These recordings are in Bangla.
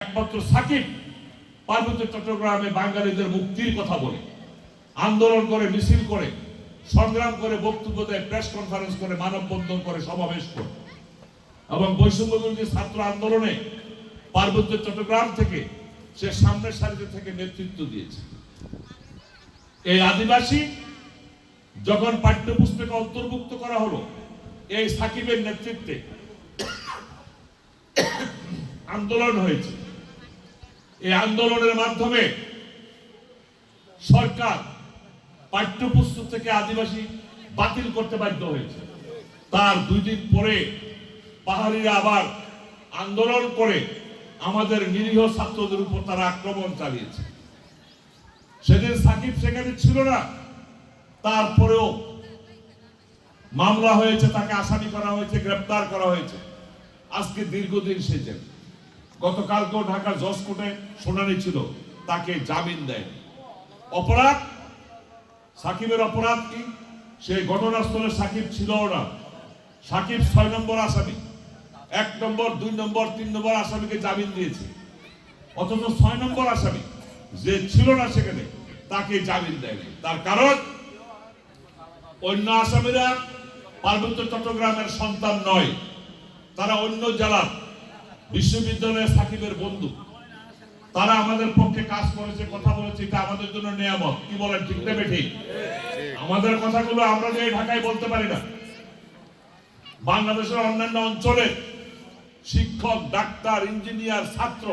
একমাত্র সাকিব পার্বত্য চট্টগ্রামে বাঙালিদের মুক্তির কথা বলে আন্দোলন করে, মিছিল করে, সংগ্রাম করে, বক্তব্য দেয়, প্রেস কনফারেন্স করে, মানববন্ধন করে, সমাবেশ করে এবং বৈষম্য বিরোধী ছাত্র আন্দোলনে পার্বত্য চট্টগ্রাম থেকে সে সামনের সারিতে থেকে নেতৃত্ব দিয়েছে। এই আদিবাসী যখন পাঠ্যপুস্তকে অন্তর্ভুক্ত করা হলো, এই সাকিবের নেতৃত্বে আন্দোলন হয়েছে। এই আন্দোলনের মাধ্যমে সরকার পাঠ্যপুস্তক থেকে আদিবাসী বাতিল করতে বাধ্য হয়েছে। তার 2 দিন পরে পাহাড়িরা আবার আন্দোলন করে আমাদের নিরীহ ছাত্রদের উপর তারা আক্রমণ চালিয়েছে। সেদিন সাকিব সেখানে ছিল না, তারপরেও মামলা হয়েছে, তাকে আসামি করা হয়েছে, গ্রেপ্তার করা হয়েছে। আজকে দীর্ঘদিন সে জেল। গতকালকেও ঢাকার জজ কোর্টে শুনানি ছিল, তাকে জামিন দেয়। অপরাধ, সাকিবের অপরাধ কি? সেই ঘটনাস্থলে সাকিব ছিল না। সাকিব 6 নম্বর আসামি, 1 নম্বর, 2 নম্বর, 3 নম্বর আসামিকে জামিন দিয়েছে, অথচ 6 নম্বর আসামি যে ছিল না সেখানে তাকে জামিন দেয়নি। তার কারণ অন্য আসামিরা পার্বত্য চট্টগ্রামের সন্তান নয়, তারা অন্য জেলার বিশ্ববিদ্যালয়ের সাকিবের বন্ধু। তারা আমাদের পক্ষে কাজ করেছে, কথা বলেছে, এটা আমাদের জন্য নিয়ামত। কি বলেন, ঠিক না বেঠিক? আমাদের কথাগুলো আমরা যে ঢাকায় বলতে পারি না, বাংলাদেশের অন্যান্য অঞ্চলে শিক্ষক, ডাক্তার, ইঞ্জিনিয়ার, ছাত্র,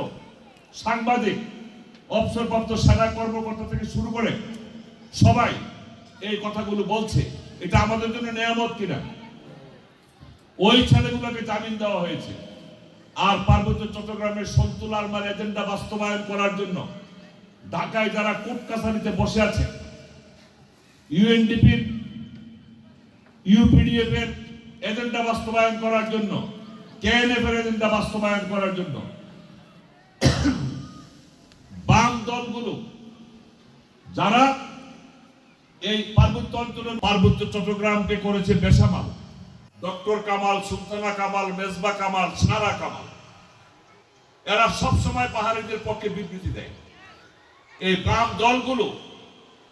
সাংবাদিক, অবসরপ্রাপ্ত সেনা কর্মকর্তা থেকে শুরু করে সবাই এই কথাগুলো বলছে। এটা আমাদের জন্য নিয়ামত কিনা? ওই ছেলেগুলোকে জামিন দেওয়া হয়েছে। আর পার্বত্য চট্টগ্রামের সন্তুল আলমার এজেন্ডা বাস্তবায়ন করার জন্য ঢাকায় যারা কোর্ট কাছারিতে বসে আছে, ইউএনডিপির, ইউপিডিএফ এর এজেন্ডা বাস্তবায়ন করার জন্য, কেএনএফ এর এজেন্ডা বাস্তবায়ন করার জন্য বাম দলগুলো যারা এই পার্বত্য অঞ্চলে পার্বত্য চট্টগ্রামকে করেছে বেসামাল। ডক্টর কামাল, সুলতানা কামাল, মেজবা কামাল, সারা কামাল, এরা সবসময় পাহাড়িদের পক্ষে বিবৃতি দেয়। এই বাম দলগুলো,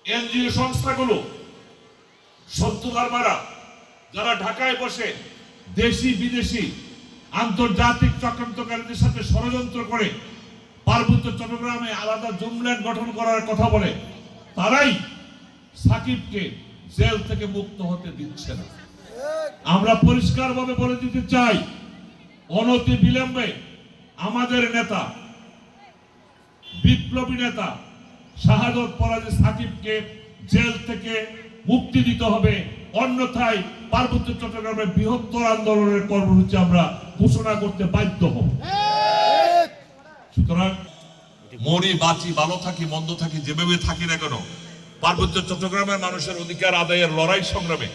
এনজিও সংস্থাগুলো, সন্তুলারমারা যারা ঢাকায় বসে দেশি বিদেশি আন্তর্জাতিক চক্রান্তকারীদের সাথে ষড়যন্ত্র করে পার্বত্য চট্টগ্রামে আলাদা জুমল্যান্ড গঠন করার কথা বলে, তারাই সাকিবকে জেল থেকে মুক্ত হতে দিচ্ছে না। আমরা পরিষ্কারভাবে বলে দিতে চাই, অনতি বিলম্বে আমাদের নেতা, বিপ্লবী নেতা শাহাদত পরাজী সাকিবকে জেল থেকে মুক্তি দিতে হবে, অন্যথায় পার্বত্য চট্টগ্রামের বৃহত্তর আন্দোলনের কর্মসূচি আমরা ঘোষণা করতে বাধ্য হব। সুতরাং মরি বাঁচি, ভালো থাকি মন্দ থাকি, যেভাবে থাকি না কেন, পার্বত্য চট্টগ্রামের মানুষের অধিকার আদায়ের লড়াই সংগ্রামে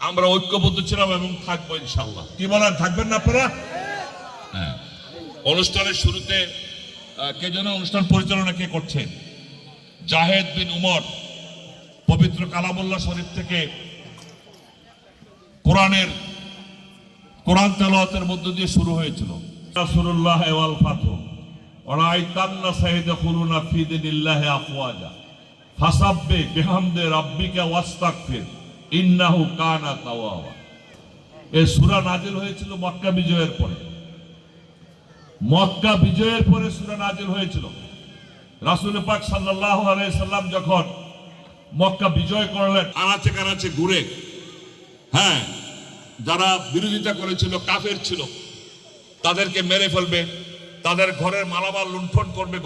আমরা ঐক্যবদ্ধ ছিলাম এবং থাকবো ইনশাআল্লাহ। কি বলেন, থাকবেন না আপনারা? হ্যাঁ। অনুষ্ঠানের শুরুতে কে যেন অনুষ্ঠান পরিচালনা কে করছে? জাহেদ বিন উমর পবিত্র কালামুল্লাহ শরীফ থেকে কোরআন তেলাওয়াতের মধ্য দিয়ে শুরু হয়েছিল। রাসূলুল্লাহ ওয়াল ফাতহ ওয়ারাইতান্না সাইয়াদখুলুনা ফি দীনিল্লাহি আফওয়াজা ফাসাব্বিহ বিহামদি রাব্বিকা ওয়াস্তাগফির ইন্নাহু কানা তাওয়াবা। এই সূরা নাজিল হয়েছিল মক্কা বিজয়ের পরে। মক্কা বিজয়ের পরে সূরা নাজিল হয়েছিল। রাসূল পাক সাল্লাল্লাহু আলাইহি সাল্লাম যখন মক্কা বিজয় করলেন, আনাচে কানাচে ঘুরে, হ্যাঁ, যারা বিরোধিতা করেছিল, কাফের ছিল, তাদেরকে মেরে ফেলবে, তাদের ঘরের মালামাল লুণ্ঠন করবে,